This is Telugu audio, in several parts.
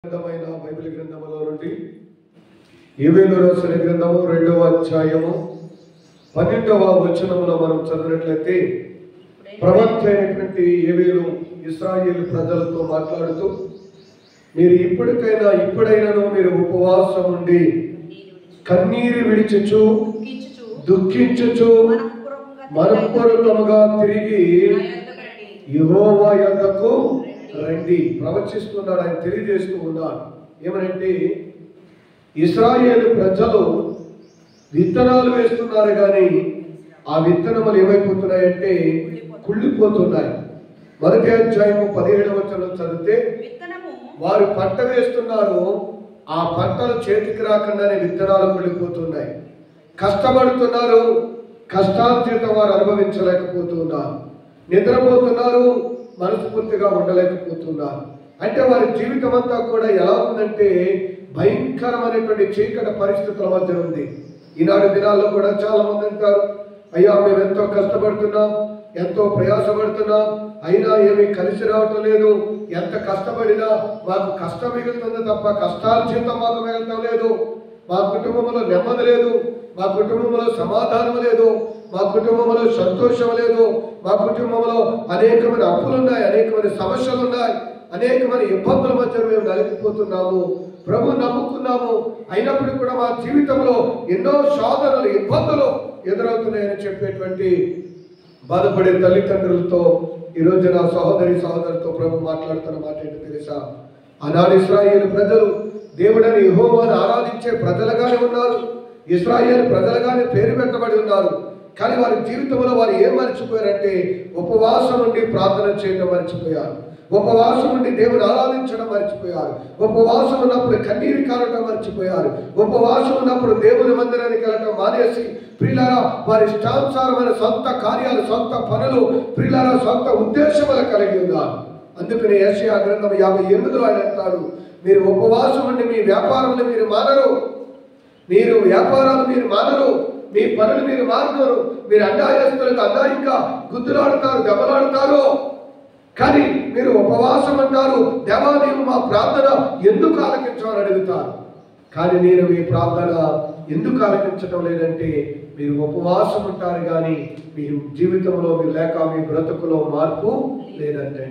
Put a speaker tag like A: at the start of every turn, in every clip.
A: గ్రంథమైన బైబిల్ గ్రంథములో నుండి యోవేలు రాసిన గ్రంథము 2వ అధ్యాయము 12వ వచనములో మనం చదివినట్లయితే ప్రవక్త అయినటువంటి యోవేలు ఇశ్రాయేలు ప్రజలతో మాట్లాడుతూ మీరు ఇప్పుడైనాను మీరు ఉపవాసం ఉండి కన్నీరు విడిచుచు దుఃఖించుచు మనఃపూర్వకముగా తిరిగి యెహోవా యొద్దకు రండి. ప్రవచిస్తున్నాడు, ఆయన తెలియజేస్తూ ఉన్నాడు. ఏమనంటే ఇశ్రాయేలు ప్రజలు విత్తనాలు వేస్తున్నారు కానీ ఆ విత్తనములు ఏమైపోతున్నాయంటే కుళ్ళిపోతున్నాయి. మొదటి అధ్యాయము 17వ వచనం చదివితే వారు పంట వేస్తున్నారు, ఆ పంటలు చేతికి రాకుండానే విత్తనాలు కుళ్ళిపోతున్నాయి. కష్టపడుతున్నారు, కష్టార్జిత వారు అనుభవించలేకపోతున్నారు. నిద్రపోతున్నారు, మనస్ఫూర్తిగా ఉండలేకపోతున్నారు. అంటే వారి జీవితం అంతా కూడా ఎలా ఉందంటే భయంకరమైనటువంటి చీకటి పరిస్థితుల మధ్య ఉంది. ఈనాడు దినాల్లో కూడా చాలా మంది అంటారు, అయ్యా మేము ఎంతో కష్టపడుతున్నాం, ఎంతో ప్రయాసపడుతున్నాం, అయినా ఏమీ కలిసి రావటం లేదు. ఎంత కష్టపడినా మాకు కష్టం మిగులుతుంది తప్ప కష్టార్జితం మాకు మిగలటం లేదు. మా కుటుంబంలో నెమ్మది లేదు, మా కుటుంబంలో సమాధానం లేదు, మా కుటుంబంలో సంతోషం లేదు, మా కుటుంబంలో అనేకమైన అప్పులు ఉన్నాయి, అనేకమైన సమస్యలు ఉన్నాయి, అనేకమైన ఇబ్బందుల మధ్య మేము నలిగిపోతున్నాము. ప్రభు నమ్ముకున్నాము, అయినప్పటికీ కూడా మా జీవితంలో ఎన్నో శోధనలు ఇబ్బందులు ఎదురవుతున్నాయని చెప్పేటువంటి బాధపడే తల్లిదండ్రులతో ఈరోజు నా సహోదరులతో ప్రభు మాట్లాడుతున్న మాట ఏంటో తెలుసా? ఆనాడు ఇశ్రాయేలు ప్రజలు దేవుడని యెహోవాను ఆరాధించే ప్రజలుగానే ఉన్నారు, ఇశ్రాయేలు ప్రజలుగానే పేరు పెట్టబడి ఉన్నారు. కానీ వారి జీవితంలో వారు ఏం మర్చిపోయారంటే ఉపవాసం ఉండి ప్రార్థన చేయడం మర్చిపోయారు, ఉపవాసం ఉండి దేవుని ఆరాధించడం మర్చిపోయారు, ఉపవాసం ఉన్నప్పుడు కన్నీరు కారటం మర్చిపోయారు, ఉపవాసం ఉన్నప్పుడు దేవుని మందిరానికి వెళ్ళటం మానేసి ప్రియులారా వారి ఇష్టానుసారమైన సొంత కార్యాలు, సొంత పనులు, ప్రియులారా సొంత ఉద్దేశములు కలిగి ఉన్నారు. అందుకని యెషయా గ్రంథం 58లో ఆయన అంటాడు, మీరు ఉపవాసం ఉండి మీ వ్యాపారములు మీరు మానరు, మీరు వ్యాపారాలు మీరు మానరు, మీ పనులు మీరు మానరు, మీరు అన్యాయస్తులకు అన్యాయంగా గుద్దులాడుతారు, దెబ్బలాడుతారు, కానీ మీరు ఉపవాసం అంటారు. దేవా నీవు మా ప్రార్థన ఎందుకు ఆలకించాలని అడుగుతారు. కానీ నేను మీ ప్రార్థన ఎందుకు ఆలకించడం లేదంటే మీరు ఉపవాసం ఉంటారు కానీ మీ జీవితంలో మీరు లేక మీ బ్రతుకులో మార్పు లేదంటే.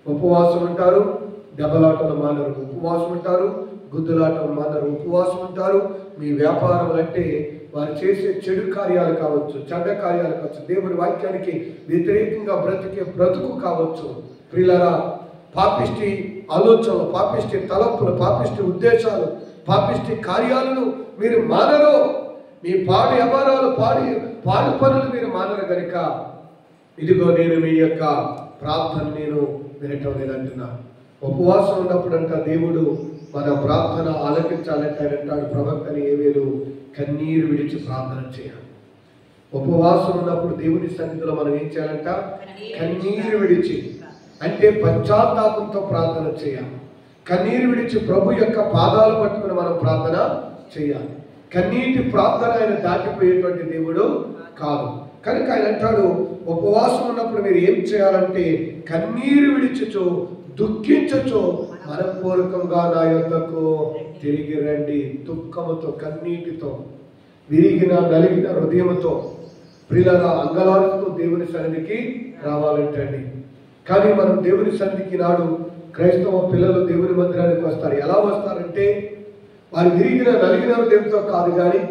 A: ఉపవాసం ఉంటారు, దెబ్బలాటలు మానరు, ఉపవాసం ఉంటారు, గుద్దులాటలు మానరు, ఉపవాసం ఉంటారు. మీ వ్యాపారం అంటే వారు చేసే చెడు కార్యాలు కావచ్చు, చెడ్డ కార్యాలు కావచ్చు, దేవుడి వాక్యానికి వ్యతిరేకంగా బ్రతికే బ్రతుకు కావచ్చు. ప్రియులారా పాపిష్టి ఆలోచనలు, పాపిష్టి తలంపులు, పాపిష్టి ఉద్దేశాలు, పాపిష్టి కార్యాలను మీరు మానరు. మీ పాడు వ్యవహారాలు, పాడు పనులు మీరు మానరు కనుక ఇదిగో నేను మీ యొక్క ప్రార్థన నేను వినటం లేదంటున్నాను. ఉపవాసం ఉన్నప్పుడు అంట దేవుడు మన ప్రార్థన ఆలకించాలంటే ఆయన అంటాడు ప్రవక్తని యోవేలు కన్నీరు విడిచి ప్రార్థన చేయాలి. ఉపవాసం ఉన్నప్పుడు దేవుని సన్నిధిలో మనం ఏం చేయాలంట? కన్నీరు విడిచి, అంటే పశ్చాత్తాపంతో ప్రార్థన చేయాలి. కన్నీరు విడిచి ప్రభు యొక్క పాదాలు పట్టుకుని మనం ప్రార్థన చేయాలి. కన్నీటి ప్రార్థన ఆయన దాటిపోయేటువంటి దేవుడు కాదు కనుక ఆయన అంటాడు ఉపవాసం ఉన్నప్పుడు మీరు ఏం చేయాలంటే కన్నీరు విడిచుచు దుఃఖించుచు మనపూర్వకంగా నా యొద్దకు తిరిగి రండి. దుఃఖముతో, కన్నీటితో, విరిగిన నలిగిన హృదయంతో, ప్రియులారా అంగలాలతో దేవుని సన్నిధికి రావాలంటండి. కానీ మనం దేవుని సన్నిధికి నాడు క్రైస్తవ పిల్లలు దేవుని మందిరానికి వస్తారు. ఎలా వస్తారంటే వారు విరిగిన నలిగిన హృదయంతో కాదు కానీ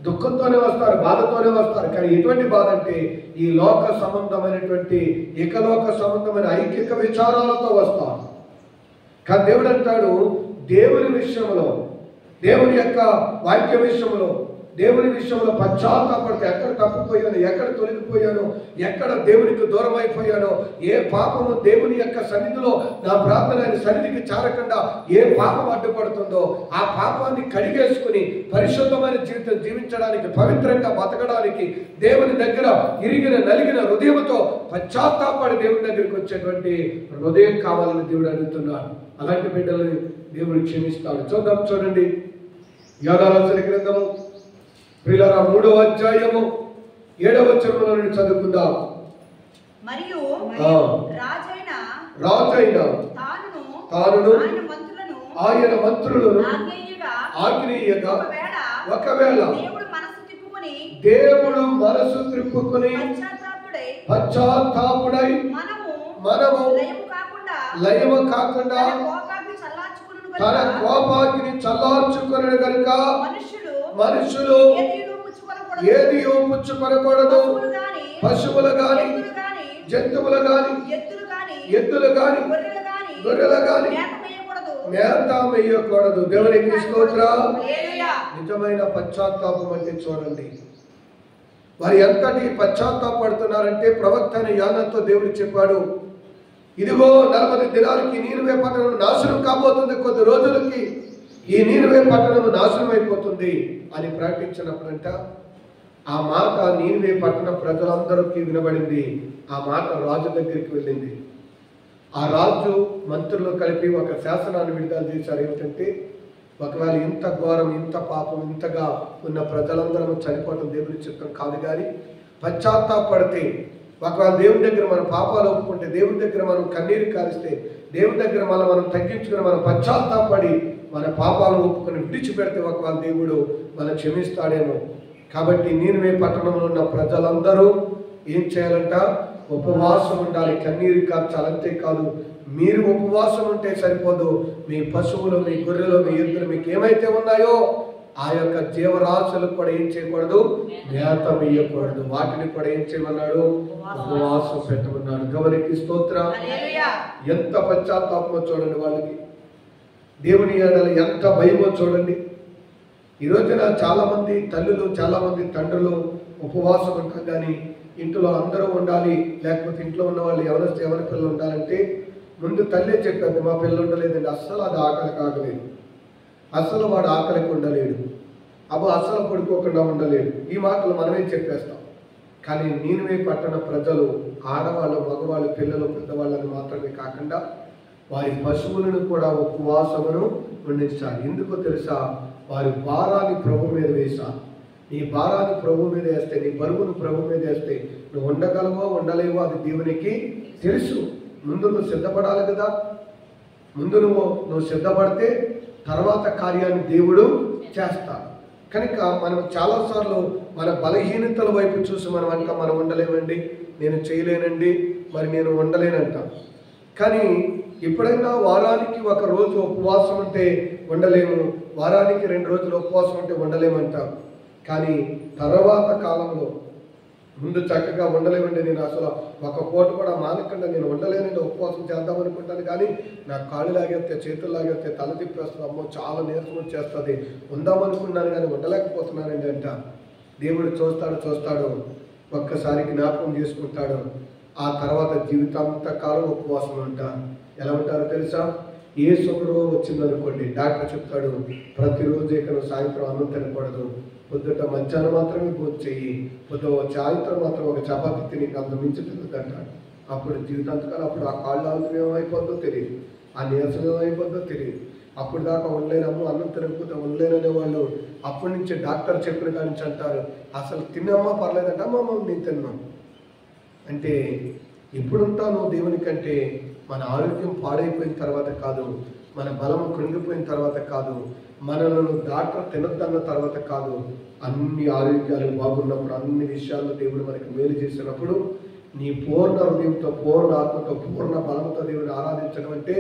A: దుఃఖంతోనే వస్తారు, బాధతోనే వస్తారు. కానీ ఎటువంటి బాధ అంటే ఈ లోక సంబంధమైనటువంటి ఏకలోక సంబంధమైన ఐకిక విచారాలతో వస్తారు. కానీ దేవుడు అంటాడు దేవుని విషయంలో, దేవుని యొక్క వాక్య విషయంలో, దేవుని విషయంలో పశ్చాత్తాపడితే ఎక్కడ తప్పిపోయాను, ఎక్కడ తొలగిపోయాను, ఎక్కడ దేవునికి దూరం అయిపోయానో, ఏ పాపము దేవుని యొక్క సన్నిధిలో నా ప్రార్థన ఆయన సన్నిధికి చేరకుండా ఏ పాపం అడ్డుపడుతుందో ఆ పాపాన్ని కడిగేసుకుని పరిశుద్ధమైన జీవితం జీవించడానికి, పవిత్రంగా బతకడానికి దేవుని దగ్గర ఇరిగిన నలిగిన హృదయంతో పశ్చాత్తాపడి దేవుని దగ్గరికి వచ్చేటువంటి హృదయం కావాలని దేవుడు అడుగుతున్నాడు. అలాంటి బిడ్డలని దేవుడు క్షమిస్తాడు. చూడండి యోవేలు గ్రంథము ప్రియులారా 3వ అధ్యాయము 7వ వచనంలో నుండి చదువుకుందాం.
B: మరియు రాజైన
A: తానును
B: ఆయన మంత్రులను
A: ఆయన మంత్రులను ఆజ్ఞేయగా ఒకవేళ దేవుడు మనసు తిప్పుకొని పశ్చాత్తాపుడై మనము లయము కాకుండా తన కోపాగ్ని చల్లార్చుకుని గనుక మనుషులు ఏది పుచ్చుకొనకూడదు. పశువులు గాని, జంతువులు గాని, ఎద్దులు గాని, గొర్రెలు గాని మేత వేయకూడదు. దేవునికి స్తోత్రం. నిజమైన పశ్చాత్తాపం అంటే చూడండి, వారు ఎంతటి పశ్చాత్తాపడుతున్నారంటే ప్రవక్త అయిన యోనాతో దేవుడు చెప్పాడు, ఇదిగో 40 దినాలకి నీనెవె పట్టణం నాశనం కాబోతుంది, కొద్ది రోజులకి ఈ నీనెవె పట్టణం నాశనం అయిపోతుంది అని ప్రకటించినప్పుడంట ఆ మాట నీనెవె పట్టణ ప్రజలందరికీ వినబడింది. ఆ మాట రాజు దగ్గరికి వెళ్ళింది. ఆ రాజు మంత్రులు కలిపి ఒక శాసనాన్ని విడుదల చేశారు. ఏమిటంటే, ఒకవేళ ఇంత ఘోరం, ఇంత పాపం, ఇంతగా ఉన్న ప్రజలందరూ చనిపోవడం దేవుని చిత్తం కాదు, కానీ పశ్చాత్తాపడితే, ఒకవేళ దేవుని దగ్గర మన పాపాలు ఒప్పుకుంటే, దేవుని దగ్గర మనం కన్నీరు కారిస్తే, దేవుని దగ్గర మనం తగ్గించుకుని మనం పశ్చాత్తాపడి మన పాపాలను ఒప్పుకొని విడిచిపెడితే ఒకవేళ దేవుడు మనం క్షమిస్తాడేమో. కాబట్టి నీనెవె పట్టణంలో ఉన్న ప్రజలందరూ ఏం చేయాలంట? ఉపవాసం ఉండాలి, కన్నీరు కార్చాలి. అంతేకాదు, మీరు ఉపవాసం ఉంటే సరిపోదు, మీ పశువులు, మీ గొర్రెలు, మీ ఎద్దులు మీకు ఏమైతే ఉన్నాయో ఆ యొక్క జీవరాశులకు కూడా ఏం చేయకూడదు? మేత వేయకూడదు. వాటిని కూడా ఏం చేయమన్నాడు? ఉపవాసం పెట్టమన్నాడు. దేవునికి స్తోత్రం. ఎంత పశ్చాత్తాపమో చూడండి, వాళ్ళకి దేవుని యేడల ఎంత భయమో చూడండి. ఈ రోజున చాలా మంది తల్లులు, చాలా మంది తండ్రులు ఉపవాసం ఉంటాం, కానీ ఇంట్లో అందరూ ఉండాలి, లేకపోతే ఇంట్లో ఉన్న వాళ్ళు ఎవరి పిల్లలు ఉండాలంటే ముందు తల్లే చెప్పారు, మా పిల్లలు ఉండలేదండి, అస్సలు అది ఆకలి కాగలేదు, అస్సలు వాడు ఆకలికి ఉండలేడు, అస్సలు పడుకోకుండా ఉండలేడు. ఈ మాటలు మనమే చెప్పేస్తాం. కానీ నీనెవె పట్టణ ప్రజలు ఆడవాళ్ళు, మగవాళ్ళు, పిల్లలు, పెద్దవాళ్ళని మాత్రమే కాకుండా వారి పశువులను కూడా ఉపవాసమును ఉండించాలి. ఎందుకో తెలుసా? వారి భారాన్ని ప్రభు మీద వేశారు. నీ భారాన్ని ప్రభు మీద వేస్తే, నీ బరువును ప్రభు మీద వేస్తే నువ్వు ఉండగలవో ఉండలేవో అది దేవునికి తెలుసు. ముందు నువ్వు సిద్ధపడాలి కదా. ముందు నువ్వు సిద్ధపడితే తర్వాత కార్యాన్ని దేవుడు చేస్తాడు. కనుక మనం చాలాసార్లు మన బలహీనతల వైపు చూసి మనం ఉండలేమండి, నేను చేయలేనండి, మరి నేను ఉండలేనంటాం. కానీ ఎప్పుడైనా వారానికి 1 రోజు ఉపవాసం ఉంటే ఉండలేము, వారానికి 2 రోజులు ఉపవాసం ఉంటే ఉండలేమంటాం. కానీ తర్వాత కాలంలో ముందు చక్కగా ఉండలేమండి, నేను అసలు ఒక పూట కూడా మానకుండా నేను ఉండలేనండి, ఉపవాసం చేద్దాం అనుకుంటాను, కానీ నా కాళ్ళు లాగేస్తే, చేతులు లాగేస్తే, తల తిప్పేస్తుంది, అమ్మో చాలా నీరసం వచ్చేస్తుంది, ఉందామనుకున్నాను కానీ ఉండలేకపోతున్నానండి అంట. దేవుడు చూస్తాడు, ఒక్కసారి జ్ఞాపకం చేసుకుంటాడు. ఆ తర్వాత జీవితాంత కాలం ఉపవాసం ఉంటారు. ఎలా ఉంటారో తెలుసా? ఏ శుక్రవారం వచ్చిందనుకోండి, డాక్టర్ చెప్తాడు ప్రతిరోజు ఇక్కడ సాయంత్రం అన్నం తినకూడదు, పొద్దుట మధ్యాహ్నం మాత్రమే భోజనం చెయ్యి, సాయంత్రం మాత్రం ఒక చపాతీ తిని అంత మించి తినదంటాడు. అప్పుడు జీవితాంతకాలం అప్పుడు ఆ కాళ్ళు ఆలోచన ఏమైపోద్దో తెలియదు, ఆ నీరసం ఏమైపోద్దో తెలియదు. అప్పుడు దాకా ఉండలేనమ్మ, అన్నం తినకపోతే ఉండలేననే వాళ్ళు అప్పటి నుంచి డాక్టర్ చెప్పిన కాడి నుంచి అంటారు, అసలు తిన్నమ్మా పర్లేదంట, అమ్మ నేను తిన్నాను అంటే. ఎప్పుడుంటాను దేవుని కంటే మన ఆరోగ్యం పాడైపోయిన తర్వాత కాదు, మన బలం కృంగిపోయిన తర్వాత కాదు, మనలను డాక్టర్ తినొద్దన్న తర్వాత కాదు, అన్ని ఆరోగ్యాలు బాగున్నప్పుడు, అన్ని విషయాల్లో దేవుడు మనకి మేలు చేసినప్పుడు నీ పూర్ణ హృదయంతో, పూర్ణ ఆత్మతో, పూర్ణ బలంతో దేవుని ఆరాధించడం అంటే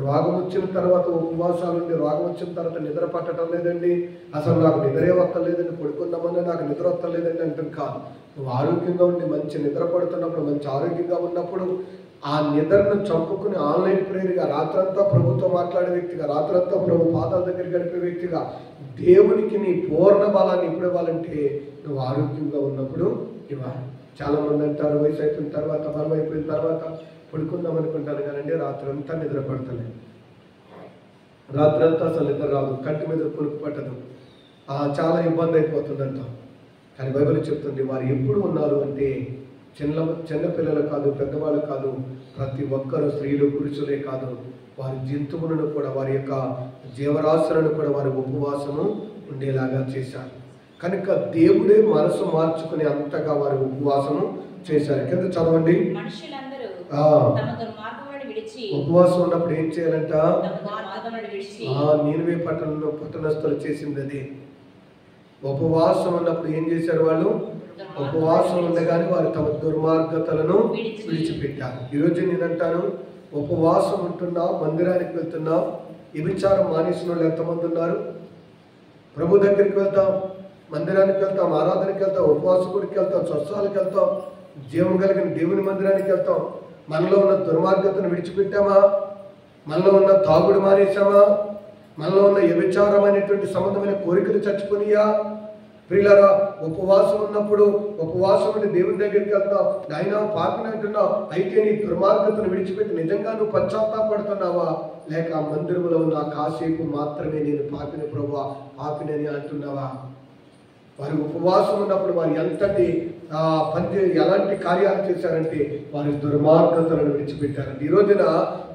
A: రోగం వచ్చిన తర్వాత ఉపవాసాలు ఉండి, రోగం వచ్చిన తర్వాత నిద్ర పట్టడం లేదండి, అసలు నాకు నిద్రే వస్తలేదండి, పడుకుందామని నాకు నిద్ర వస్తలేదండి అంటాం కాదు. నువ్వు ఆరోగ్యంగా ఉండి మంచి నిద్ర పడుతున్నప్పుడు, మంచి ఆరోగ్యంగా ఉన్నప్పుడు ఆ నిద్రను చంపుకుని ఆన్లైన్ ప్రేయర్గా రాత్రంతా ప్రభుతో మాట్లాడే వ్యక్తిగా, రాత్రంతా ప్రభు పాదాల దగ్గర గడిపే వ్యక్తిగా దేవునికి నీ పూర్ణ బలాన్ని ఇప్పుడు ఇవ్వాలంటే నువ్వు ఆరోగ్యంగా ఉన్నప్పుడు ఇవ్వాలి. చాలా మంది అంటారు వయసు అయిపోయిన తర్వాత, బలం అయిపోయిన తర్వాత పడుకుందాం అనుకుంటాను కానండి రాత్రంతా నిద్ర పడతలేదు, రాత్రంతా అసలు నిద్ర రాదు, కంటి మీద కొనుక్కు పట్టదు, చాలా ఇబ్బంది అయిపోతుందంట. కానీ బైబిల్ చెప్తుంది వారు ఎప్పుడు ఉన్నారు అంటే చిన్న పిల్లలు కాదు, పెద్దవాళ్ళు కాదు, ప్రతి ఒక్కరు, స్త్రీలు పురుషులే కాదు, వారి జంతువులను కూడా, వారి యొక్క జీవరాశులను కూడా వారి ఉపవాసము ఉండేలాగా చేశారు. కనుక దేవుడే మనసు మార్చుకుని అంతగా వారి ఉపవాసము చేశారు. కింద చదవండి.
B: ఉపవాసం
A: ఉన్నప్పుడు ఏం చేయాలంట? నీనవే పట్టణస్థులు చేసింది అదే. ఉపవాసం ఉన్నప్పుడు ఏం చేశారు వాళ్ళు? ఉపవాసం ఉండగానే వారు తమ దుర్మార్గతలను విడిచిపెట్టారు. ఈరోజు నేనంటాను, ఉపవాసం ఉంటున్నావు, మందిరానికి వెళ్తున్నావు, వ్యభిచారం మానేసిన వాళ్ళు ఎంతమంది ఉన్నారు? ప్రభు దగ్గరికి వెళ్తాం, మందిరానికి వెళ్తాం, ఆరాధనకి వెళ్తాం, ఉపవాస గుడికి వెళ్తాం, స్వస్థాలకు వెళ్తాం, జీవం కలిగిన దేవుని మందిరానికి వెళ్తాం. మనలో ఉన్న దుర్మార్గతను విడిచిపెట్టామా? మనలో ఉన్న తాగుడు మానేశామా? మనలో ఉన్న వ్యభిచారం అనేటువంటి సంబంధమైన కోరికలు చచ్చిపోనియా? ప్రియులారా, ఉపవాసం ఉన్నప్పుడు ఉపవాసం ఉండి దేవుని దగ్గరికి వెళ్తావు, నాయనా పాపిని అంటున్నావు, అయితే నీ దుర్మార్గతను విడిచిపెట్టి నిజంగా నువ్వు పశ్చాత్తాపడుతున్నావా? లేక మందిరంలో ఉన్న కాసేపు మాత్రమే నేను పాపిని ప్రభువా, పాపినని అంటున్నావా? వారి ఉపవాసం ఉన్నప్పుడు వారు ఎంతటి ఎలాంటి కార్యాలు చేశారంటే వారి దుర్మార్గతలను విడిచిపెట్టారంటే. ఈ రోజున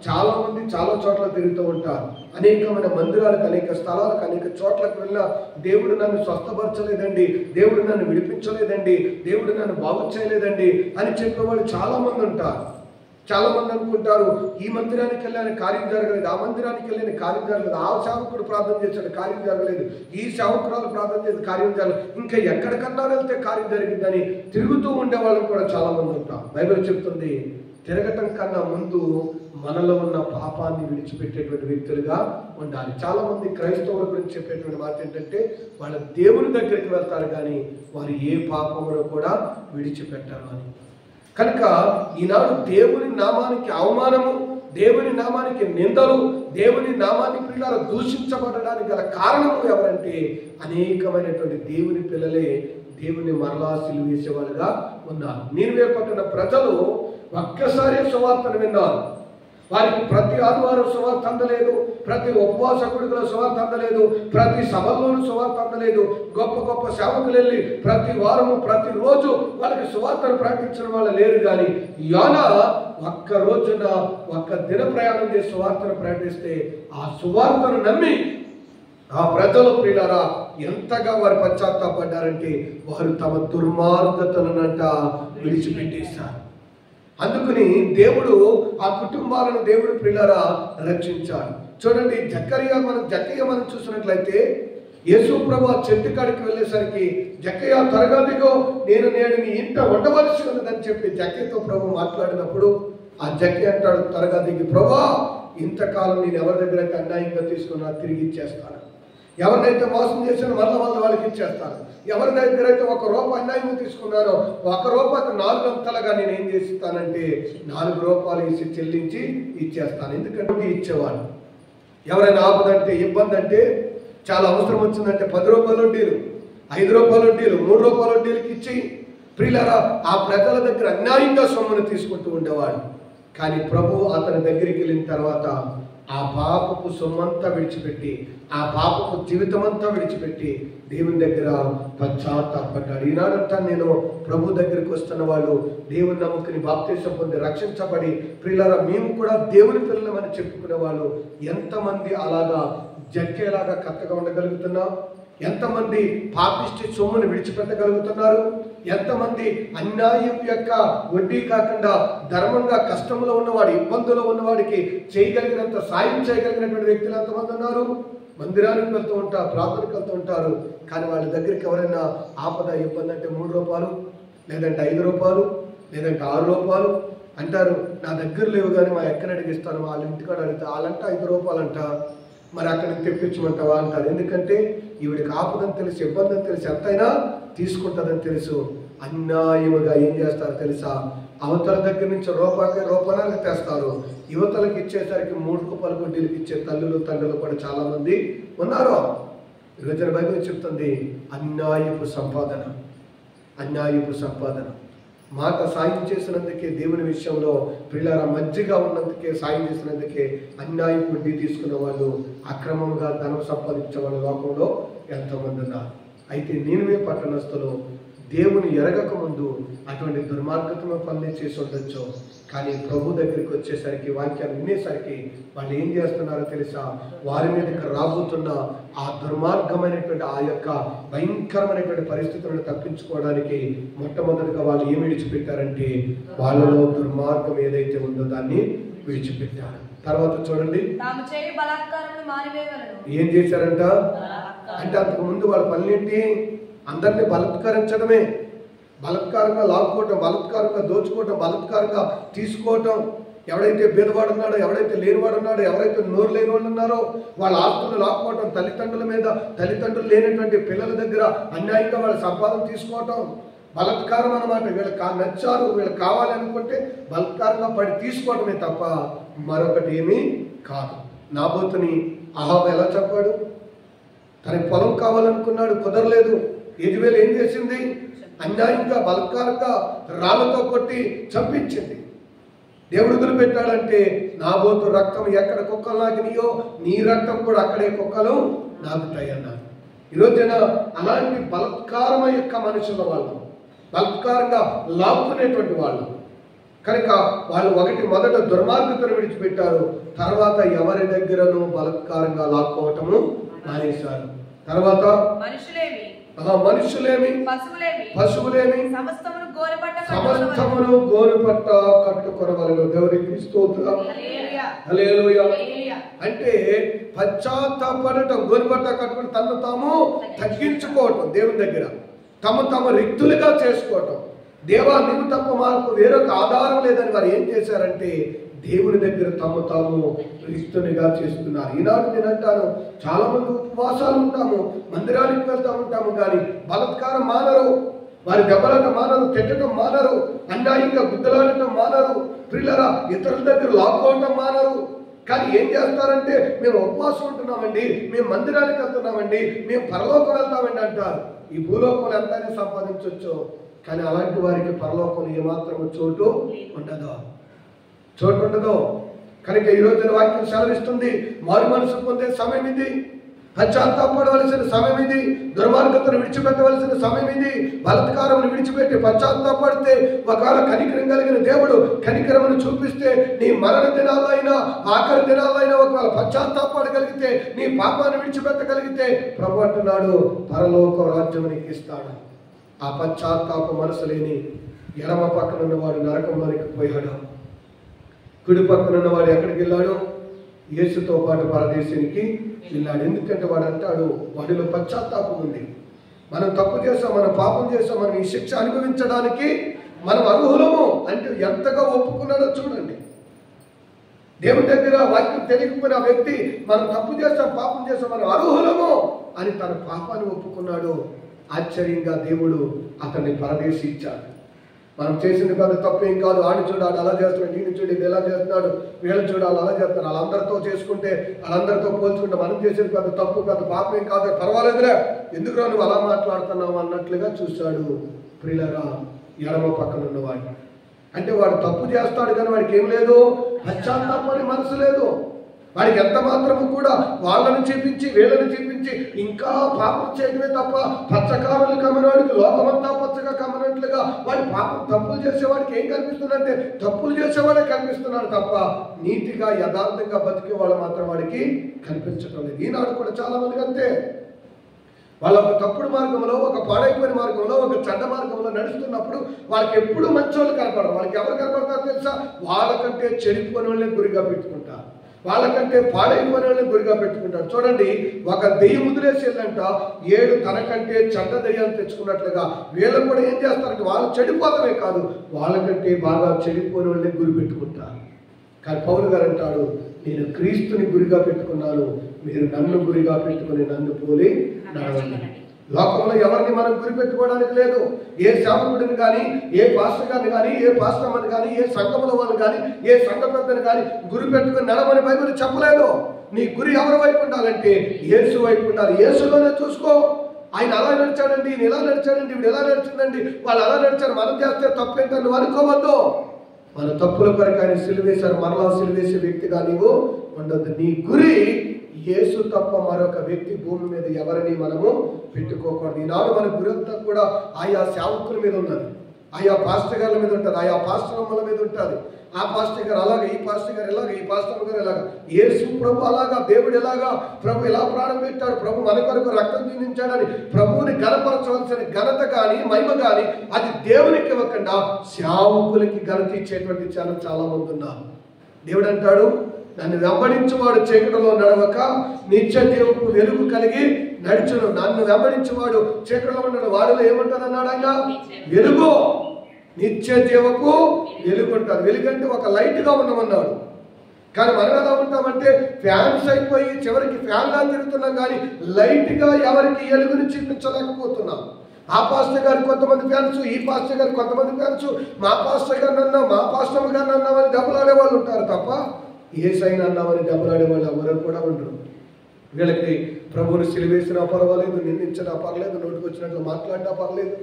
A: చాలా మంది చాలా చోట్ల తిరుగుతూ ఉంటారు, అనేకమైన మందిరాలకు, అనేక స్థలాలకు, అనేక చోట్లకు వెళ్ళినా దేవుడు నన్ను స్వస్థపరచలేదండి, దేవుడు నన్ను విడిపించలేదండి, దేవుడు నన్ను బాగు చేయలేదండి అని చెప్పేవాళ్ళు చాలా మంది ఉంటారు. చాలా మంది అనుకుంటారు, ఈ మందిరానికి వెళ్ళాలని కార్యం జరగలేదు, ఆ మందిరానికి వెళ్ళని కార్యం జరగలేదు, ఆ సేవకుడు ప్రార్థన చేశాడు కార్యం జరగలేదు, ఈ సేవకురాలు ప్రార్థన చేసి కార్యం జరగలేదు, ఇంకా ఎక్కడికన్నా వెళ్తే కార్యం జరిగిందని తిరుగుతూ ఉండే వాళ్ళు కూడా చాలా మంది ఉంటారు. బైబిల్ చెప్తుంది, తిరగటం కన్నా ముందు మనలో ఉన్న పాపాన్ని విడిచిపెట్టేటువంటి వ్యక్తులుగా ఉండాలి. చాలా మంది క్రైస్తవుల గురించి చెప్పేటువంటి మాట ఏంటంటే, వాళ్ళ దేవుని దగ్గరికి వెళ్తారు కానీ వారు ఏ పాపమును కూడా విడిచిపెట్టారు అని. కనుక ఈనాడు దేవుని నామానికి అవమానము, దేవుని నామానికి నిందలు, దేవుని నామాన్ని పిల్లలు దూషించబడడానికి గల కారణము ఎవరంటే అనేకమైనటువంటి దేవుని పిల్లలే దేవుని మరలా సిలువేసేవాళ్ళుగా ఉన్నారు. నీనవే పట్టణ ప్రజలు ఒక్కసారి సువార్తను విన్నారు. వారికి ప్రతి ఆదివారం సువార్త అందలేదు, ప్రతి ఉపవాస గుడిలో సువార్త అందలేదు, ప్రతి సభల్లోనూ సువార్త అందలేదు. గొప్ప గొప్ప సేవకులు వెళ్ళి ప్రతి వారము ప్రతిరోజు వాళ్ళకి సువార్తను ప్రకటించిన వాళ్ళు లేరు. కానీ యోనా ఒక్క రోజున ఒక్క దిన ప్రయాణం చేసి సువార్తను ప్రకటిస్తే ఆ సువార్తను నమ్మి ఆ ప్రజలు ప్రియులారా ఎంతగా వారు పశ్చాత్తాపడ్డారంటే వారు తమ దుర్మార్గతలనంట విడిచిపెట్టేశారు. అందుకని దేవుడు ఆ కుటుంబాలను దేవుడు ప్రియులారా రక్షించాడు. చూడండి, జక్కయ్య మనం చూసినట్లయితే యేసు ప్రభు ఆ చెట్టు కాడికి వెళ్ళేసరికి, జక్కయ్య త్వరగా దిగో, నేను నేడు నీ ఇంట ఉండవలసి ఉన్నదని చెప్పి జక్కయ్యతో ప్రభు మాట్లాడినప్పుడు ఆ జక్కయ్య అంటాడు త్వరగా దిగి, ప్రభా ఇంతకాలం నేను ఎవరి దగ్గర అయితే అన్యాయంగా తీసుకున్నా తిరిగి ఇచ్చేస్తాను, ఎవరినైతే మోసం చేశానో మళ్ళీ వాళ్ళకి ఇచ్చేస్తాను, ఎవరి దగ్గర అయితే ₹1 అన్యాయం తీసుకున్నానో ₹1 4 అంతలుగా నేను ఏం చేస్తానంటే ₹4 వేసి చెల్లించి ఇచ్చేస్తాను. ఎందుకంటే ఇచ్చేవాడు. ఎవరైనా ఆపదంటే, ఇబ్బంది అంటే, చాలా అవసరం వచ్చిందంటే ₹10 వడ్డీలు, ₹5 వడ్డీలు, ₹3 వడ్డీలకి ఇచ్చి ప్రియులారా ఆ ప్రజల దగ్గర అన్యాయంగా సొమ్మును తీసుకుంటూ ఉండేవాడు. కానీ ప్రభు అతని దగ్గరికి వెళ్ళిన తర్వాత ఆ పాపపు సొమ్మంతా విడిచిపెట్టి, ఆ పాపపు జీవితం అంతా విడిచిపెట్టి దేవుని దగ్గర పశ్చాత్తాపడ్డాడు. ఈనాడంతా నేను ప్రభు దగ్గరికి వస్తున్న వాళ్ళు దేవుని నమ్ముకుని బాప్తిసం పొంది రక్షించబడి ప్రియులారా మేము కూడా దేవుని పిల్లలమని చెప్పుకునే వాళ్ళు ఎంతమంది అలాగా జక్కేలాగా కత్తగా ఉండగలుగుతున్నాం? ఎంతమంది పాపిష్టి సొమ్మును విడిచిపెట్టగలుగుతున్నారు? ఎంతమంది అన్యాయం యొక్క వడ్డీ కాకుండా ధర్మంగా కష్టంలో ఉన్నవాడు, ఇబ్బందులో ఉన్నవాడికి చేయగలిగినంత సాయం చేయగలిగినటువంటి వ్యక్తులు ఎంతమంది ఉన్నారు? మందిరానికి వెళ్తూ ఉంటారు, ప్రార్థనకు వెళ్తూ ఉంటారు, కానీ వాళ్ళ దగ్గరికి ఎవరైనా ఆపద ఇబ్బంది అంటే ₹3 లేదంటే ₹5 లేదంటే ₹6 అంటారు. నా దగ్గర లేవు కానీ మా ఎక్కడ అడిగిస్తాను, వాళ్ళ ఇంటికాడ అడిగితే వాళ్ళంట ₹5 అంట, మరి అక్కడికి తెప్పించమంటావా అంటారు. ఎందుకంటే ఈవిడికి ఆపదని తెలిసి, ఇబ్బంది అని తెలిసి, ఎంతైనా తీసుకుంటుందని తెలుసు. అన్యాయముగా ఏం చేస్తారు తెలుసా? అవతల దగ్గర నుంచి రూపాయలు తెస్తారు, యువతలకు ఇచ్చేసరికి ₹3 వడ్డీలకు ఇచ్చే తల్లులు తండ్రులు కూడా చాలా మంది ఉన్నారు. ఈరోజు బైబిల్ చెప్తుంది అన్యాయపు సంపాదన, అన్యాయపు సంపాదన. మాట సాయం చేసినందుకే దేవుని విషయంలో ప్రియులారా మంచిగా ఉన్నందుకే సాయం చేసినందుకే అన్యాయపు వడ్డీ తీసుకున్న వాళ్ళు, అక్రమంగా ధనం సంపాదించే వాళ్ళ లోకంలో ఎంతోమంది ఉన్నారు. అయితే నీనవే పట్టణస్థులు దేవుని ఎరగక ముందు అటువంటి దుర్మార్గతను పనులు చేసి ఉండొచ్చు, కానీ ప్రభు దగ్గరికి వచ్చేసరికి, వాక్యాన్ని వినేసరికి వాళ్ళు ఏం చేస్తున్నారో తెలుసా? వారి మీదకి రాబోతున్న ఆ దుర్మార్గమైనటువంటి ఆ యొక్క భయంకరమైనటువంటి పరిస్థితులను తప్పించుకోవడానికి మొట్టమొదటిగా వాళ్ళు ఏమి విడిచిపెట్టారంటే వాళ్ళలో దుర్మార్గం ఏదైతే ఉందో దాన్ని విడిచిపెట్టారు. తర్వాత చూడండి, ఏం చేశారంట అంటే అంతకు ముందు వాళ్ళ పనులేంటి? అందరినీ బలత్కరించడమే, బలత్కారంగా లాక్కోవటం, బలత్కారంగా దోచుకోవటం, బలత్కారంగా తీసుకోవటం. ఎవడైతే బీదవాడు ఉన్నాడో, ఎవడైతే లేనివాడు ఉన్నాడో, ఎవరైతే నోరు లేని వాళ్ళు ఉన్నారో వాళ్ళ ఆస్తులు లాక్కోవటం, తల్లిదండ్రుల మీద, తల్లిదండ్రులు లేనటువంటి పిల్లల దగ్గర అన్యాయంగా వాళ్ళ సంపాదన తీసుకోవటం బలత్కారం అన్నమాట. వీళ్ళకి నచ్చారు, వీళ్ళకి కావాలి అనుకుంటే బలత్కారంగా పడి తీసుకోవటమే తప్ప మరొకటి ఏమీ కాదు. నాబోతుని అహాబు ఎలా చెప్పాడు? తనకి పొలం కావాలనుకున్నాడు, కుదరలేదు. యెజబెల్ ఏం చేసింది? అన్యాయంగా బలత్కారంగా రాళ్లతో కొట్టి చంపించింది. దేవుడు వదిలిపెట్టాడంటే నాబోతు రక్తం ఎక్కడ కుక్కలు నాకినాయో నీ రక్తం కూడా అక్కడే కుక్కలు నాకుతాయి అన్నారు. ఈరోజున అలాంటి బలత్కారం యొక్క మనుషుల వాళ్ళు, బలత్కారంగా లాక్కునేటువంటి వాళ్ళు కనుక వాళ్ళు మొదట దుర్మార్గతను విడిచిపెట్టారు, తర్వాత ఎవరి దగ్గరను బలత్కారంగా లాక్కోవటము మానేశారు. తర్వాత మనుషులేమి పశువులేమి సమస్తమును గోనెపట్ట కట్టుకొనవలెను. దేవునికి స్తోత్రం, హల్లెలూయా. అంటే పశ్చాత్తాపడటం, గోనెపట్ట కట్టుకొని తను తాము తగ్గించుకోవటం, దేవుని దగ్గర తమ రిక్తులుగా చేసుకోవటం. దేవా నీవు తప్ప మాకు వేరొక ఆధారం లేదని వారు ఏం చేశారంటే దేవుని దగ్గర తాము రిక్తునిగా చేస్తున్నారు. ఈనాడు నేను అంటాను, చాలా మంది ఉపవాసాలు ఉంటాము, మందిరానికి వెళ్తా ఉంటాము, కానీ బలత్కారం మానరు, వారి దెబ్బలాటం మానరు, తిట్టడం మానరు, అన్యాయంగా గుద్దలాడటం మానరు, పిల్లల ఇతరుల దగ్గర లాక్కోవటం మానరు. కానీ ఏం చేస్తారంటే మేము ఉపవాసం ఉంటున్నామండి, మేము మందిరానికి వెళ్తున్నామండి, మేము పరలోకం వెళ్తామండి అంటారు. ఈ భూలోకంలో ఎంతైనా సంపాదించవచ్చు, కానీ అలాంటి వారికి పరలోకంలో ఏమాత్రము చోటు ఉండదు. కనుక ఈ రోజున వాక్యం సెలవిస్తుంది, మారు మనసు పొందే సమయం ఇది, పశ్చాత్తాపడవలసిన సమయం ఇది, దుర్మార్గతను విడిచిపెట్టవలసిన సమయం ఇది. బలత్కారమును విడిచిపెట్టి పశ్చాత్తాపడితే ఒకవేళ కనికరం కలిగిన దేవుడు కనికరమును చూపిస్తే నీ మరణ దినాల్లో అయినా ఆఖరి దినాల్లో అయినా ఒకవేళ పశ్చాత్తాపడగలిగితే, నీ పాపాన్ని విడిచిపెట్టగలిగితే ప్రభు అంటున్నాడు పరలోక రాజ్యం నీకు ఇస్తాడు. ఆ పశ్చాత్తాప మనసు లేని ఎడమ పక్కన ఉన్నవాడు నరకంలోనికి పోయాడు, కుడి పక్కన ఉన్నవాడు ఎక్కడికి వెళ్ళాడు? యేసుతో పాటు పరదేశానికి వెళ్ళాడు. ఎందుకంటే వాడు అంటాడు వాడిలో పశ్చాత్తాపం ఉంది, మనం తప్పు చేసాం, మనం పాపం చేసాం, మనం ఈ శిక్ష అనుభవించడానికి మనం అర్హులము అంటే ఎంతగా ఒప్పుకున్నాడో చూడండి. దేవుని దగ్గర వాక్యం తెలియకపోయిన ఆ వ్యక్తి మనం తప్పు చేసాం, పాపం చేసాం, మనం అర్హులము అని తన పాపాన్ని ఒప్పుకున్నాడు. ఆశ్చర్యంగా దేవుడు అతన్ని పరదేశి ఇచ్చాడు. మనం చేసింది కాదు, తప్పేం కాదు, ఆడిని చూడాలి అలా చేస్తున్నాడు, ఈయన చూడు ఇది ఎలా చేస్తున్నాడు, వీళ్ళని చూడాలి అలా చేస్తున్నాడు, వాళ్ళందరితో చేసుకుంటే వాళ్ళందరితో పోల్చుకుంటే మనం చేసేది కాదు, తప్పు కాదు, పాపం కాదు, పర్వాలేదులే, ఎందుకు నువ్వు అలా మాట్లాడుతున్నావు అన్నట్లుగా చూశాడు. ప్రియులరా, ఎడమ పక్కన ఉన్నవాడు అంటే వాడు తప్పు చేస్తాడు కానీ వాడికి ఏం లేదు, పశ్చాత్తాపని మనసు లేదు. వాడికి ఎంత మాత్రము కూడా వాళ్ళని చూపించి వీళ్ళని చూపించి ఇంకా పాపం చేయడమే తప్ప పచ్చకారులు కమ్మినవాడికి లోకమంతా పచ్చగా కమ్మినట్లుగా వాడి పాపం తప్పులు చేసేవాడికి ఏం కనిపిస్తుందంటే తప్పులు చేసేవాడే కనిపిస్తున్నాడు తప్ప నీతిగా యథార్థంగా బతికే వాళ్ళు మాత్రం వాడికి కనిపించడం లేదు. ఈనాడు కూడా చాలా మందికి అంతే, వాళ్ళ ఒక తప్పుడు మార్గంలో, ఒక పాడైపోయిన మార్గంలో, ఒక చెడ్డ మార్గంలో నడుస్తున్నప్పుడు వాళ్ళకి ఎప్పుడు మంచోళ్ళు కనపడరు. వాళ్ళకి ఎవరు కనపడతారో తెలుసా? వాళ్ళకంటే చెడిపోయిన వాళ్ళని గురిగా పెట్టుకుంటారు, వాళ్ళకంటే పాడైపోయిన వాళ్ళని గురిగా పెట్టుకుంటారు. చూడండి, ఒక దెయ్యం ముదిరేసేదంట 7 తనకంటే చెడ్డ దెయ్యాన్ని తెచ్చుకున్నట్లుగా వీళ్ళు కూడా ఏం చేస్తారంటే వాళ్ళు చెడిపోవడమే కాదు, వాళ్ళకంటే బాగా చెడిపోయిన వాళ్ళని గురి పెట్టుకుంటారు. కానీ పౌలు గారు అంటాడు, నేను క్రీస్తుని గురిగా పెట్టుకున్నాను, మీరు నన్ను గురిగా పెట్టుకుని నన్ను పోలి నడవండి. లోకంలో ఎవరిని మనం గురి పెట్టుకోవడానికి లేదు. ఏ సేవకుడిని కానీ, ఏ పాస్టర్ గారిని కానీ, ఏ పాస్టర్ని కానీ, ఏ సంఘముల వాళ్ళని కానీ, ఏ సంఘ పెద్దని కానీ గురి పెట్టుకుని నడవని బైబిల్ చెప్పలేదు. నీ గురి ఎవరి వైపు ఉండాలంటే యేసు వైపు ఉండాలి. యేసులోనే చూసుకో. ఆయన అలా నడిచాడండి, ఈయన ఇలా నడిచాడండి, వీడు ఎలా నడిచిందండి, వాళ్ళు అలా నడిచారు, మనం చేస్తే తప్పేంటని నువ్వు అనుకోవద్దు. మన తప్పుల కొరకు ఆయన సిలువేశారు, మరలా సిలువేసే వ్యక్తిగా నీవు ఉండొద్దు. నీ గురి యేసు తప్ప మరొక వ్యక్తి భూమి మీద ఎవరిని మనము పెట్టుకోకూడదు. ఈనాడు మన గురి అంతా కూడా ఆయా సేవకుల మీద ఉన్నది, ఆయా పాస్టర్ గారి మీద ఉంటుంది, ఆయా పాస్టర్ల మీద ఉంటుంది. ఆ పాస్టర్ గారు అలాగా, ఈ పాస్టర్ గారు ఎలాగా, ఈ పాస్టర్ గారు ఎలాగా, యేసు ప్రభు అలాగా, దేవుడు ఎలాగా, ప్రభు ఎలా ప్రాణం పెట్టాడు, ప్రభు మన కొరకు రక్తం చిందించాడని ప్రభువుని ఘనపరచవలసిన ఘనత కానీ మహిమ కానీ అది దేవునికి ఇవ్వకుండా సేవకులకి ఘనత ఇచ్చేటువంటి చాలా మంది ఉన్నారు. దేవుడు అంటాడు, నన్ను వెంబడించేవాడు చీకటిలో నడవక నిత్య జీవపు వెలుగు కలిగి నడుచును. నన్ను వెంబడించేవాడు చీకటిలో ఉన్నాడు, వాడిలో ఏముంటారన్నాడు ఆయన? వెలుగు, నిత్య జీవపు వెలుగు ఉంటారు. వెలుగంటే ఒక లైట్గా ఉన్నామన్నాడు. కానీ మనం ఎలా ఉంటామంటే ఫ్యాన్స్ అయిపోయి చివరికి ఫ్యాన్లా తిరుగుతున్నాం, కానీ లైట్గా ఎవరికి వెలుగుని చూపించలేకపోతున్నాం. ఆ పాస్టర్ గారికి కొంతమంది ఫ్యాన్స్, ఈ పాస్టర్ గారికి కొంతమంది ఫ్యాన్స్, మా పాస్టర్ గారిని అన్నాం, మా పాస్టర్ గారిని అన్నామని దెబ్బలాడే వాళ్ళు ఉంటారు తప్ప ఏసైనా అన్నామని దెబ్బలాడే వాళ్ళు ఎవరు కూడా ఉండరు. వీళ్ళకి ప్రభువుని సిలువేసినా పర్వాలేదు, నిందించినా పర్లేదు, నోటికి వచ్చినట్లు మాట్లాడినా పర్లేదు.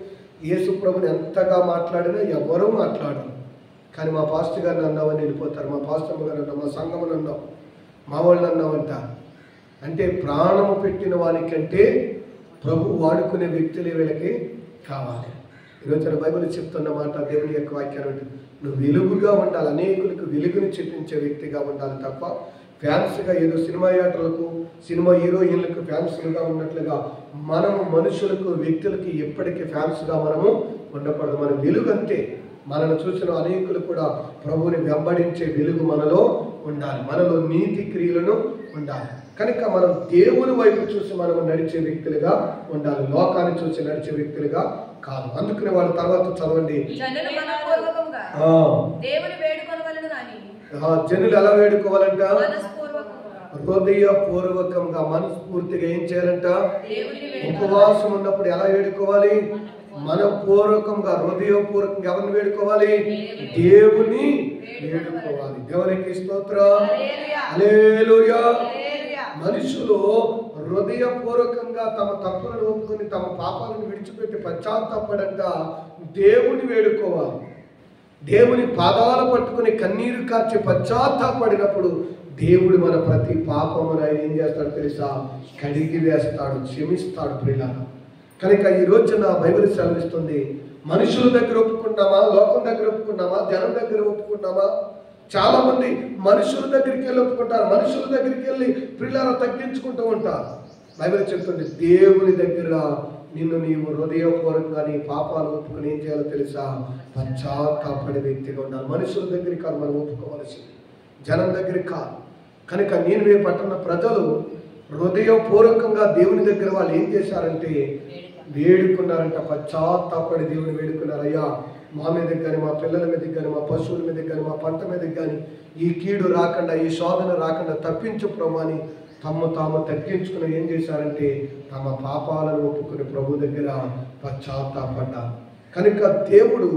A: యేసు ప్రభుని ఎంతగా మాట్లాడినా ఎవరూ మాట్లాడరు. కానీ మా పాస్టర్ గారిని అన్నామని వెళ్ళిపోతారు. మా పాస్టర్ గారు అన్నాం, మా సంఘమని అన్నాం, మా వాళ్ళని అన్నామంట. అంటే ప్రాణము పెట్టిన వానికంటే ప్రభు వాడుకునే వ్యక్తులు వీళ్ళకి కావాలి. ఈరోజు బైబిల్ చెప్తున్న మాట, దేవుని యొక్క వాక్యాన్ని, నువ్వు వెలుగుగా ఉండాలి, అనేకులకు వెలుగుని చూపించే వ్యక్తిగా ఉండాలి తప్ప ఫ్యాన్స్గా ఏదో సినిమా యాక్టర్లకు, సినిమా హీరోయిన్లకు ఫ్యాన్స్గా ఉన్నట్లుగా మనము మనుషులకు, వ్యక్తులకి ఎప్పటికీ ఫ్యాన్స్గా మనము ఉండకూడదు. మన వెలుగు అంతే. మనను చూసిన అనేకులు కూడా ప్రభువుని వెంబడించే వెలుగు మనలో ఉండాలి, మనలో నీతి క్రియలను ఉండాలి. కనుక మనం దేవుని వైపు చూసి మనము నడిచే వ్యక్తులుగా ఉండాలి, లోకాన్ని చూసి నడిచే వ్యక్తులుగా కాదు. అందుకని వాళ్ళ తర్వాత చదవండి, జనులు ఎలా వేడుకోవాలంట? హృదయపూర్వకంగా, మనస్ఫూర్తిగా. ఏం చేయాలంట? ఉపవాసం ఉన్నప్పుడు ఎలా వేడుకోవాలి? మనపూర్వకంగా, హృదయపూర్వకంగా. ఎవరిని వేడుకోవాలి? దేవుని వేడుకోవాలి. దేవునికి స్తోత్రం, హల్లెలూయా. మనుషులు హృదయపూర్వకంగా తమ తప్పులను ఒప్పుకొని తమ పాపాలను విడిచిపెట్టి పశ్చాత్తాపడంట దేవుని వేడుకోవాలి. దేవుని పాదాలు పట్టుకుని కన్నీరు కార్చి పశ్చాత్తాపడినప్పుడు దేవుడు మన ప్రతి పాపమును ఆయన ఏం చేస్తాడు తెలుసా? కడిగి వేస్తాడు, క్షమిస్తాడు. ప్రియులారా, కనుక ఈ రోజున బైబిల్ సెలవిస్తుంది, మనుషుల దగ్గర ఒప్పుకున్నామా, లోకం దగ్గర ఒప్పుకున్నామా, జనం దగ్గర ఒప్పుకున్నామా? చాలా మంది మనుషుల దగ్గరికి వెళ్ళి ఒప్పుకుంటారు, మనుషుల దగ్గరికి వెళ్ళి ప్రియులారా తగ్గించుకుంటూ ఉంటారు. బైబిల్ చెప్తుంది, దేవుని దగ్గర నిన్ను నీవు హృదయపూర్వకంగా నీ పాపాలు ఒప్పుకొని ఏం చేయాలో తెలుసా? పశ్చాత్తాపడే వ్యక్తిగా ఉండాలి. మనుషుల దగ్గరికి కాదు మనం ఒప్పుకోవాల్సింది, జనం దగ్గరికి కాదు. కనుక నీనెవే పట్టణ ప్రజలు హృదయపూర్వకంగా దేవుని దగ్గర వాళ్ళు ఏం చేశారంటే వేడుకున్నారంట, పశ్చాత్తాపడి దేవుని వేడుకున్నారు. అయ్యా, మా మీదకి కానీ, మా పిల్లల మీదకి కానీ, మా పశువుల మీదకి కానీ, మా పంట మీదకి కానీ ఈ కీడు రాకుండా, ఈ శోధన రాకుండా తప్పించు ప్రభు అని తాము తగ్గించుకుని ఏం చేశారంటే తమ పాపాలను ఒప్పుకుని ప్రభు దగ్గర పశ్చాత్తాపడ్డారు. కనుక దేవుడు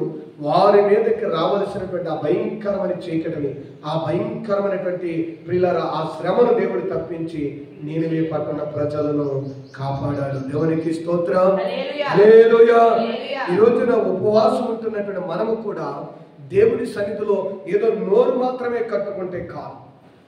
A: వారి మీదకి రావలసినటువంటి ఆ భయంకరమైన చీకటిని, ఆ భయంకరమైనటువంటి ప్రియులారా ఆ శ్రమను దేవుడు తప్పించి నీనెవే పట్టణ ప్రజలను కాపాడాడు. దేవునికి స్తోత్రం, హల్లెలూయా. ఈ రోజున ఉపవాసం ఉంటున్నటువంటి మనము కూడా దేవుని సన్నిధిలో ఏదో నోరు మాత్రమే కట్టుకుంటే కాదు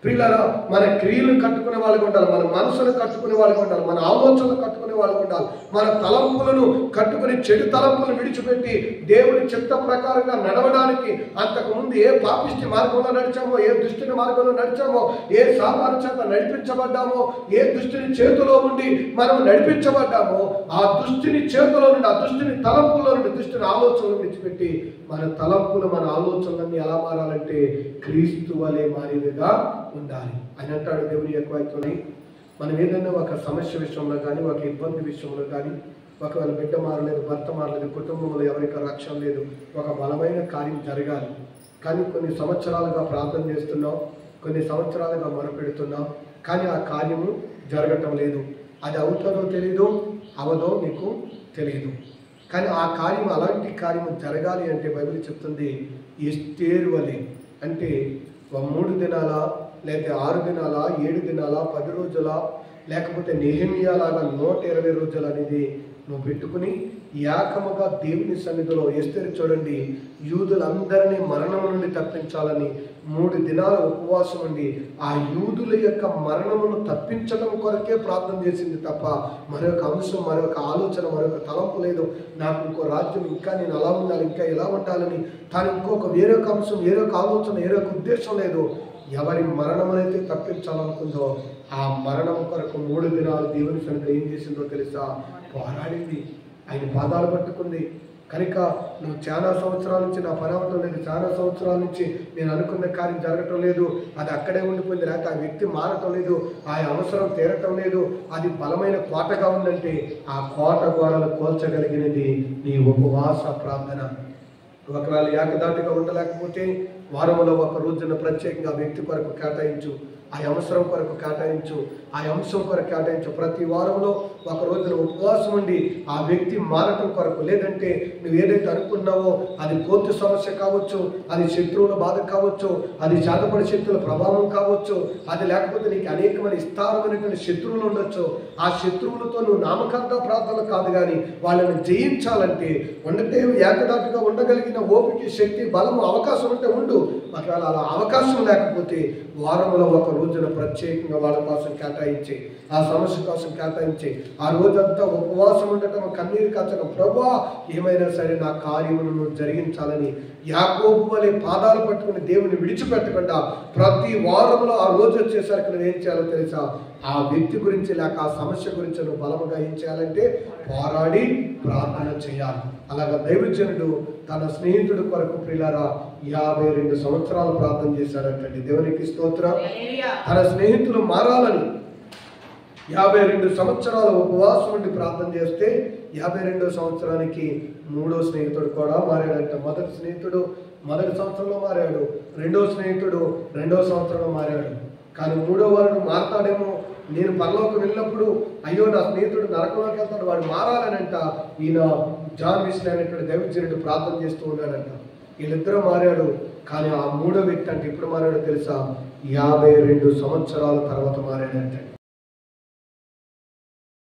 A: ప్రియులారా, మన క్రియలు కట్టుకునే వాళ్ళకి ఉండాలి, మన మనసును కట్టుకునే వాళ్ళకి ఉండాలి, మన ఆలోచనలు కట్టుకునే వాళ్ళకి ఉండాలి, మన తలంపులను కట్టుకుని చెడు తలంపులను విడిచిపెట్టి దేవుని చిత్త ప్రకారంగా నడవడానికి అంతకుముందు ఏ పాపిష్టి మార్గంలో నడిచామో, ఏ దుష్టుని మార్గంలో నడిచామో, ఏ సామాను చేత నడిపించబడ్డామో, ఏ దుష్టుని చేతిలో ఉండి మనం నడిపించబడ్డామో ఆ దుష్టుని చేతిలో నుండి, ఆ దుష్టుని తలంపుల్లో నుండి, దుష్టుని ఆలోచనలు విడిచిపెట్టి మన తలంపులు, మన ఆలోచనలన్నీ ఎలా మారాలంటే క్రీస్తు వలె మారేదిగా ఉండాలి. ఆయన అంటాడు దేవుని యొక్క వాక్యాన్ని, మనం ఏదైనా ఒక సమస్య విషయంలో కానీ, ఒక ఇబ్బంది విషయంలో కానీ, ఒకవేళ బిడ్డ మారలేదు, భర్త మారలేదు, కుటుంబంలో ఎవరికి రక్షణ లేదు, ఒక బలమైన కార్యం జరగాలి. కానీ కొన్ని సంవత్సరాలుగా ప్రార్థన చేస్తున్నాం, కొన్ని సంవత్సరాలుగా మొరపెడుతున్నాం, కానీ ఆ కార్యము జరగటం లేదు. అది అవుతుందో తెలీదు, అవదో నీకు తెలియదు. కానీ ఆ కార్యం, అలాంటి కార్యము జరగాలి అంటే బైబిల్ చెప్తుంది ఎస్తేరు వలె, అంటే 3 దినాల, లేకపోతే 6 దినాల, 7 దినాల, 10 రోజుల, లేకపోతే నెహెమ్యా లాగా 120 రోజులు అనేది నువ్వు పెట్టుకుని ఏకముగా దేవుని సన్నిధిలో. ఎస్తేరు చూడండి, యూదులందరినీ మరణము నుండి తప్పించాలని 3 దినాల ఉపవాసం ఉండి ఆ యూదుల యొక్క మరణమును తప్పించడం కొరకే ప్రార్థన చేసింది తప్ప మరొక అంశం, మరొక ఆలోచన, మరొక తలంపు లేదు. నాకు ఇంకో రాజ్యం, ఇంకా నేను అలా ఉండాలి, ఇంకా ఎలా ఉండాలని తాను ఇంకొక వేరొక అంశం, వేరొక ఆలోచన, వేరొక ఉద్దేశం లేదు. ఎవరి మరణమునైతే తప్పించాలనుకుందో ఆ మరణం కొరకు 3 దినాలు దేవుని సన్నిధిలో ఏం చేసిందో తెలుసా? పోరాడింది, ఆయన పాదాలు పట్టుకుంది. కనుక నువ్వు చాలా సంవత్సరాల నుంచి నా పని అవ్వటం లేదు, చాలా సంవత్సరాల నుంచి నేను అనుకున్న కార్యం జరగటం లేదు, అది అక్కడే ఉండిపోయింది, లేకపోతే ఆ వ్యక్తి మారటం లేదు, ఆ అవసరం తీరటం లేదు, అది బలమైన కోటగా ఉందంటే ఆ కోట గోడలు కోల్చగలిగినది నీ ఉపవాస ప్రార్థన. ఒకవేళ ఏకదాటిగా ఉండలేకపోతే వారంలో ఒక రోజున ప్రత్యేకంగా వ్యక్తి కొరకు కేటాయించు, ఆ అవసరం కొరకు కేటాయించు, ఆ అంశం కొరకు కేటాయించు. ప్రతి వారంలో ఒక రోజున ఉపవాసం ఉండి ఆ వ్యక్తి మారటం కొరకు, లేదంటే నువ్వు ఏదైతే అనుకున్నావో అది కోర్టు సమస్య కావచ్చు, అది శత్రువుల బాధ కావచ్చు, అది శాతపడి శక్తుల ప్రభావం కావచ్చు, అది లేకపోతే నీకు అనేకమైన విస్తారమైనటువంటి శత్రువులు ఉండొచ్చు. ఆ శత్రువులతో నువ్వు నామకార్థ ప్రార్థనలు కాదు, కానీ వాళ్ళని జయించాలంటే ఉండటే ఏకదాటిగా ఉండగలిగిన ఓపిక, శక్తి, బలము, అవకాశం ఉంటే ఉండు. ఒకవేళ అలా అవకాశం లేకపోతే వారంలో ఒక రోజున ప్రత్యేకంగా వాళ్ళ కోసం కేటాయించి, ఆ సమస్య కోసం కేటాయించి, ఆ రోజంతా ఉపవాసం ఉండటం, కన్నీరు కాచడం, ప్రభువా ఏమైనా సరే నా కార్యములను జరిగించాలని యాకోబు వలె పాదాలు పట్టుకుని దేవుని విడిచిపెట్టకుండా ప్రతి వారంలో ఆ రోజు వచ్చేసరికి నువ్వు ఏం చేయాలో తెలుసా? ఆ వ్యక్తి గురించి లేక ఆ సమస్య గురించి నువ్వు బలముగా ఏం చేయాలంటే పోరాడి ప్రార్థన చేయాలి. అలాగా దైవజనుడు తన స్నేహితుడి కొరకు ప్రియులారా 52 సంవత్సరాలు ప్రార్థన చేశాడంటండి. దేవునికి స్తోత్రం. తన స్నేహితులు మారాలని 52 సంవత్సరాలు ఉపవాసం ఉండి ప్రార్థన చేస్తే 52వ సంవత్సరానికి 3వ స్నేహితుడు కూడా మారాడంట. మొదటి స్నేహితుడు మొదటి సంవత్సరంలో మారాడు, 2వ స్నేహితుడు 2వ సంవత్సరంలో మారాడు. కానీ 3వ వాడు మారతాడేమో, నేను పరలోకం వెళ్ళినప్పుడు అయ్యో నా స్నేహితుడు నరకంలోకి వెళ్తాడు, వాడు మారాలనంట ఈయన జాన్ వెస్లీ అనేటువంటి దైవజనుడు ప్రార్థన చేస్తూ ఉన్నాడంట. వీళ్ళిద్దరూ మారాడు. కానీ ఆ 3వ వ్యక్తి అంటే ఎప్పుడు మారాడో తెలుసా? 52 సంవత్సరాల తర్వాత మారాడంట.